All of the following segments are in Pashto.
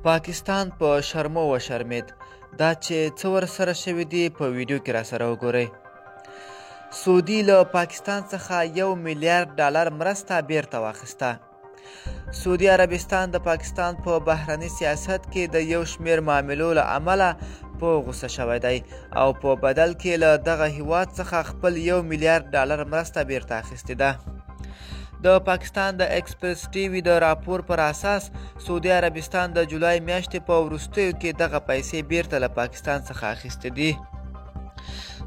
پاکستان په شرمو و شرمید. دا چې څه ورسره شوي دي په ویډیو کې راسره وګورئ. سعودي له پاکستان څخه $1 میلیارډ مرسته بیرته واخیسته. سعودي عربستان د پاکستان په بهرني سیاست کې د یو شمېر معاملو له امله په غوسه شوی دی او په بدل کې له دغه هیواد څخه خپل $1 میلیارډ مرسته بیرته اخیستې ده. د پاکستان د ایکسپریس ټي وي د راپور پر اساس سعودي عربستان د جولای میاشتې په وروستیو کې دغه پیسې بیرته له پاکستان څخه اخیستې دي.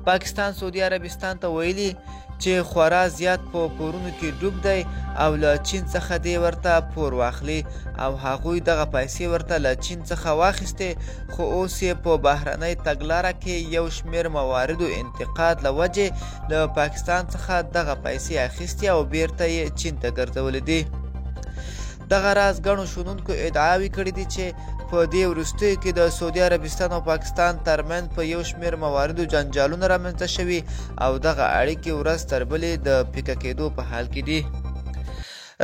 پاکستان سعودي عربستان ته ویلي چې خورا زیات په پورونو کې ډوب دی او له چین څخه دې ورته پور واخلي او هغوی دغه پیسې ورته له چین څخه واخیستې، خو اوس یې په بهرنۍ تګلاره کې یو شمېر مواردو انتقاد له وجې له پاکستان څخه دغه پیسې اخیستې او بیرته یې چین ته ګرځولې دي. دغه راز ګڼو شنونکو ادعاوې کړې دي چې په دې وروستیو کې د سعودي عربستان او پاکستان ترمنځ په یو شمېر مواردو جنجالونه رامنځته شوي او دغه اړیکې ورځ تر بلې د پیکه کېدو په حال کې دي.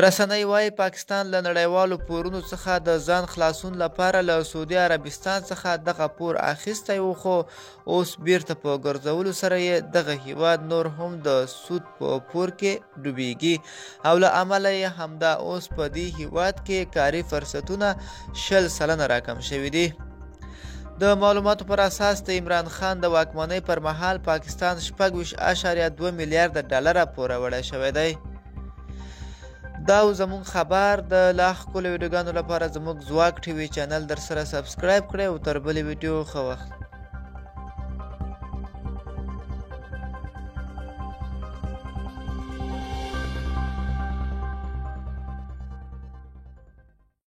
رسنۍ وایي پاکستان له نړیوالو پورونو څخه د ځان خلاصون لپاره له سعودي عربستان څخه دغه پور اخیستی و، خو اوس بیرته په ګرځولو سره یې دغه هیواد نور هم د سود په پور کې ډوبیږي او له امله یې همدا اوس په دې هیواد کې کاري فرصتونه 20% راکم شوي دي. د معلوماتو پر اساس د عمران خان د واکمنۍ پر مهال پاکستان $26.2 میلیارډ پور وړی شوی دی. دا و زموږ خبر. د لا ښکلو ویډیوګانو لپاره زموږ ځواک ټي وي چینل در سره سبسکرایب کړئ او تر بلې ویډیو ښه وخت.